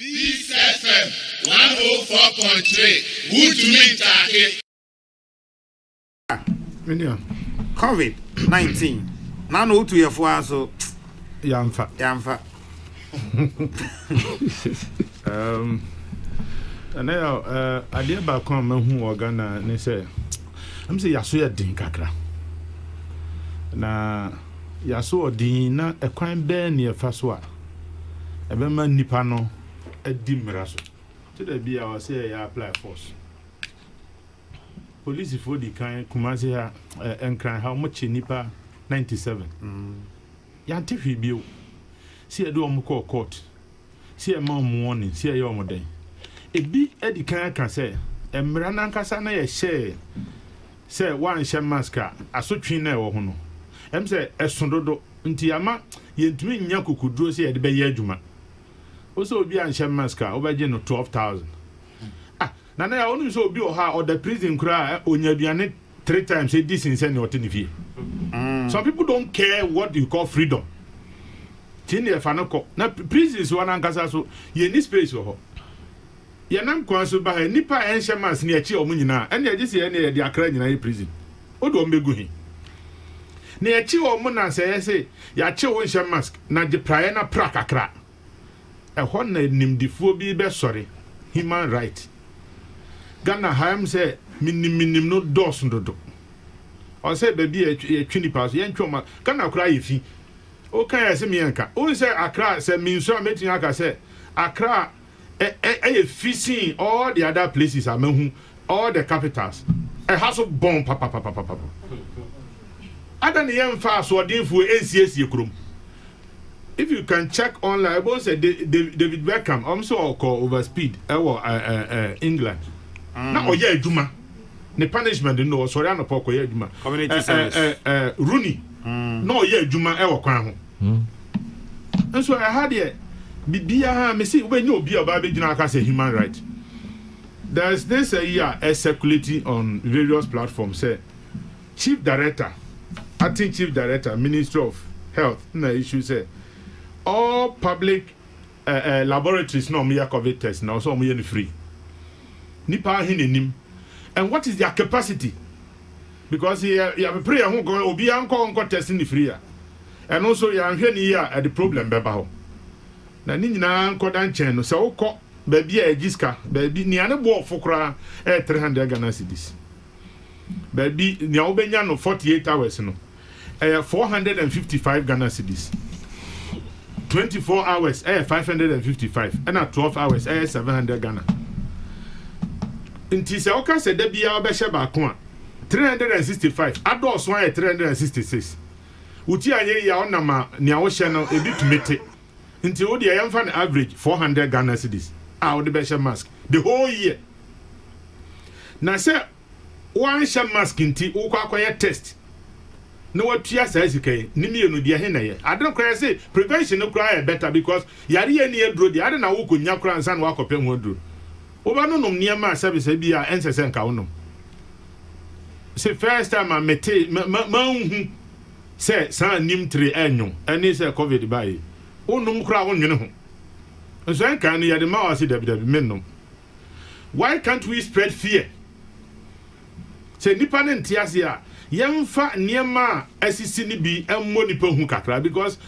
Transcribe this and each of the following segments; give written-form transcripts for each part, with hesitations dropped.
Peace FM 104.3. Woodmeat Take. COVID-19. Now no to your four so Yamfa. And now idea about come who organa ne say I'm say yaso ya din kakra. Na yaso din na ekwan be ne yafa so a ebema nipa no adi mraso. To the be our say ya apply force. Police for the kind Kumasi ha enkran how much nipa 97. Ya tefi bio. See do am call court. See a man warning, see a yom day. Ebi edi kan say emra nankasa na ye share say one share masker asotwi na e wo ho no. Em say esondodo nti ama yentumi nya kokuduro say e de be ye adwuma. O so obi an share masker obeje no 12,000. Na na ya onu so obi o ha or the prison kra onyaduane 3 times say this insane or tenifie. Some people don't care what you call freedom. Tini e fanako na prisons one ankasa so ye ni space ho. Ye nam kwan so ba nipa enhye mas ne echi omu nyina ene ye gise ye ne ye de akra nyina ye prison. Odo mbegu hi. Ne echi omu na say ya che wo nhye mask na de praye na prakakra. Ho na nimdifuo bi be sori human right. Ghana ham say minim no dos ndodo. O say baby e twini pass ye ntwoma Ghana kura ye fi. O kan ya se mi anka. O say Accra say minso metin aka say Accra fishing all the other places amehu all the capitals. E has so bomb papa. Ada ne yem fa so odinfo NCS krom. If you can check online, about say David Beckham also call overspeed England. Na oye adwuma. Ne punishment no sorry an poko ye adwuma. Community service. Rooney. No oye adwuma e wo kwan ho. And so I had here bibia me see when you be about human right. There's this year circulating on various platforms say Chief Director, Acting Chief Director, Ministry of Health, na issue say all public laboratories no me COVID test now so me free. Nipa hinenim. And what is their capacity? Because you have a prayer who go obi anko testing free. And also you are here at the problem beba ho. Na ni nyina nkoda nchen no se wokọ baby a giska baby ni ane bo fokra 300 Ghana cedis baby ni obenya no 48 hours no 455 Ghana cedis 24 hours 555 and 12 hours 700 Ghana nti se oka se da bia obehye ba ko a 365 adoso 366 uti anye ya onama ni awhye no ebi tumete nti wo de yemfa na average 400 Ghana cedis wo de be share mask the whole year na say one share mask nti wo kwa akoye test no watua sa sikai ni mienu de he na ye adon kra say prevention no kra better because yare ye ni edro de ade na wo konya kra nsa na wakope ho edro wo ba no nom niam service bia ensese nka wo nom say first time I met ma say sa nim 3 enyo eni say covid bai onum kura wonwene ho nso enka no yade ma wase dabidabi mennom. Why can't we spread fear? Say nipa ne ntiase a yemfa niema asisi ni bi emmo nipa hu kakra because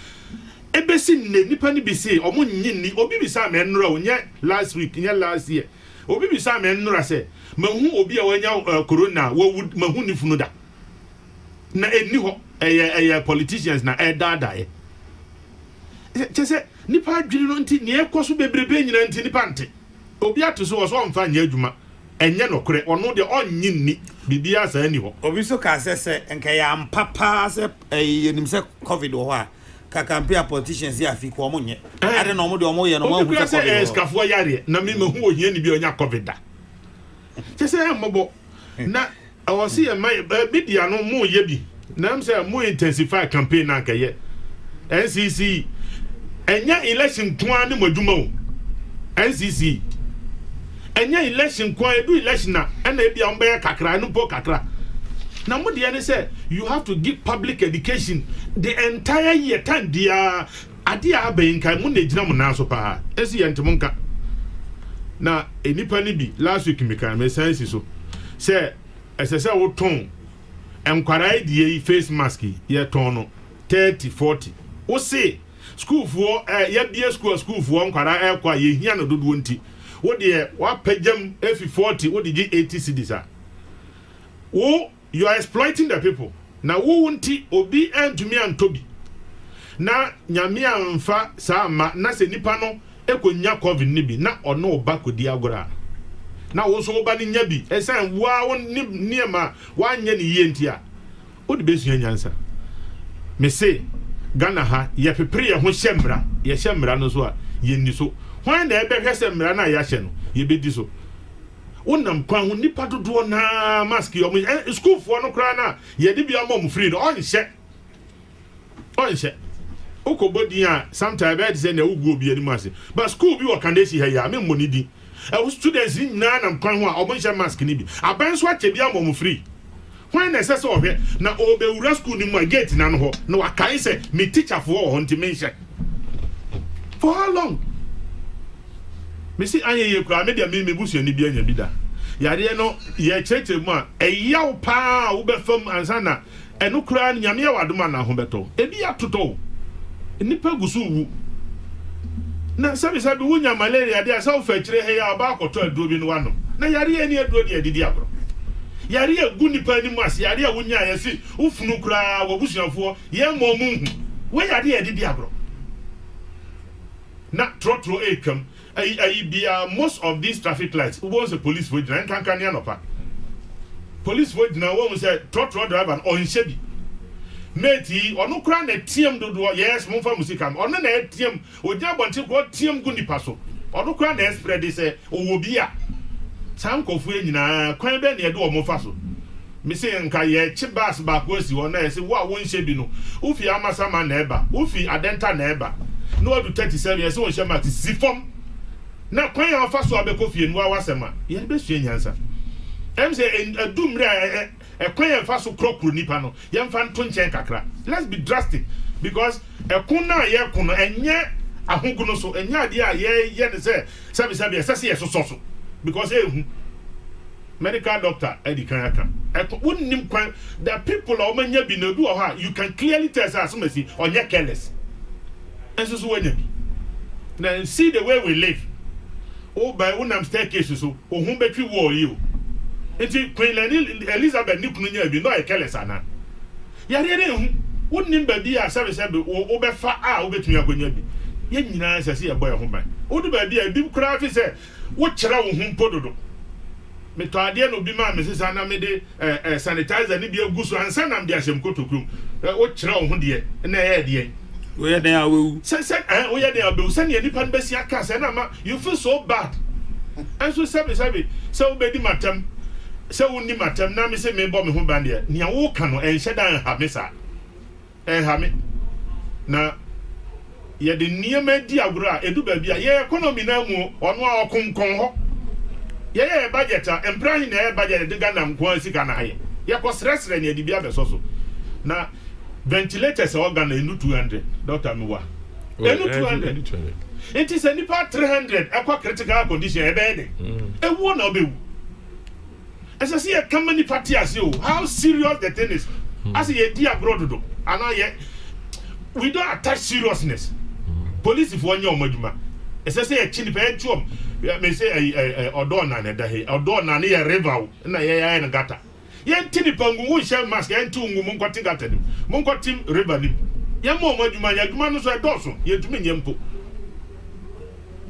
ebesi ne nipa ni bi say omo nyinni obi bi sa me nnura onye last week nye last year obi bi sa me nnura say mahu obi a wanya corona wo mahu ni funu da na eni ho eye politicians na dadae chese nipa adwiri no nti ne ekoso bebrebe nyina nti nipa nte obi atoso wo so mfa nya adwuma enye nokore ono de onyinni bibia sa ani ho obi so ka se enka ya mpapa se yenim se covid wo ha ka campaign politicians ya fi ko omonye ade no mo de omo ye no mo hu se covid eskafo yare na me hu ohia ni bi onya covid da chese mbobo na awose ye media no mo ye bi na say mo intensify campaign na kaye NCC enya election kwa ni modwuma o NCC enya election kwa edu election na na bia mbe kakra no po kakra na mo de say you have to give public education the entire year time dia ade abayin kan mo na gina mo na so pa esi ye ntemo nka na enipa ni bi last week me kan me sense so say esese wo ton enkwara die face mask ye ton no 30-40 wo say school for ya bia school for nkwara kwa ye hia no dodo nti wo de wa pagam efi 40 wo de 80 cedis a wo you are exploiting the people na wo nti obi antumi antobi na nyame amfa sa ma na se nipa no ekonya covid ni bi na ono oba kodi agora na wo so oba ni nya bi esan wa won ni ma wa nya ni ye ntia o de besu nyansa me say Ghana ha ye pepre ye ho hyemra ye hyemra no so a ye ni so hwan na ebe hwese mra na ya hye no ye bedi so wonam kwan ho nipa dodo na mask yo school fo no kra na ye de bia mom free no on hye okobodi a sometimes bad say na ugu obi ani mase but school bi wo kan dey si ha ya me money di students na nam kwan ho a obon hye mask ni bi aban so ache bia mom free when na say so hwe na obewura school ni mu gate na no ho na wakai say me teacher for ho nti me hye for how long me see anye ye kura me dia me busu ani bia nya bi da yare no ye cheche mu a eyaw pa wo be fam ansa na eno kura nyame ya wadoma na ho beto ebi atoto nipa gusu wu na sabi wunya malaria dia sa ofa kire he ya ba akoto aduro bi no wano na yare ani aduro dia didi agro yare agu nipa ni mu ase yare wunya ya si ufunu kura wo busuafo ye momu we yare didi agro na trotro ekam bia most of these traffic lights was a police vote na kan ya no pa police vote na wo say trotro driver on shebi meti onu kra na tiem dodo yes mo fa musika onu na tiem oja bonte ko tiem gu nipa so onu kra na spread say owo bia sankofu enyina kwan be na ye do mo fa so me say nka ye chi bus ba ko si wona ye say wo won shebi no ufi amasa ma na eba ufi adenta na eba no do 37 years won shema ti sifom na kwan ya fa so abeko fie no awasema ye be sue nyansa em say adumre kwan ya fa so krokro nipa no ye mfa nto nchen kakra let's be drastic because ekun na ye kun no enye ahogu no so enye ade a ye ne say sabi esese ye so so because medical doctor edikan aka wonnim kwan the people o manya bi na du o ha you can clearly tell us asomasi onye careless enso so wanya bi na see the way we live o by unam staircase so ohun betwi wo yi o enti Queen Elizabeth ni kunu nya bi no e careless ana yare ne hu wonnim ba bi a sabe o be fa a o betumi akonya bi ye nyina sase ye boy ho ban o du ba bi a bi kura fi se wo kira wo hu pododo me to ade no bi ma me sesa na me de sanitizer ni bi aguso ansa na me de ahyem kotokrum wo kira wo hu de na ye de we ya den awu say we ya den awu say ne nipa nbesi aka say na ma you feel so bad and so sabe so we be di matam say wo ni matam na me say me bo me ho ban de nia wo ka no en shedan ha me sa en ha me na ye de niema di agro a edu ba bia ye economy na mu ono a okonkon ho ye budget a emprahin na budget de Ghana nko sika na ye ye ko sresre ne di bia be so na ventilators organ enu 200 doctor mewa enu 200 it is a nipa 300 aqua critical condition ebede ewu na obewu esa see a company party as you how serious the thing is as ye dia brododo ana ye we don't attach seriousness police for anya omaduma esa say a chini pe tuom me say odo na da he odo na ne ye river na ye na gata ye ntini pangu wo hye mask ye ntu ngu mon kwati gata nim mon kwati river nim ye mo adwuma ya adwuma no so e doso ye tumi nyempo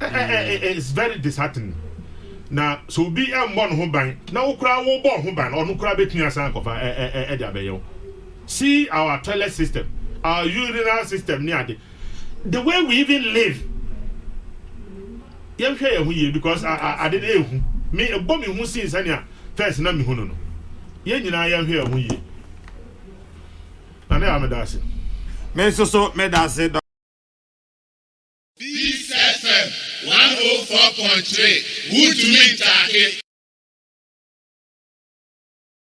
it's very disheartening na so bi mbon ho ban na wo kura wo bon ho ban onu kura betun asan kofa e dia beyo see our toilet system our urinal system ni ade the way we even live ye hwe ye hu ye because I didn't ehu me ebo me hu sin sania first na me hu no ye nyina ya hwe hu ye ana amedase me so medase Peace FM 104.3 Good to meet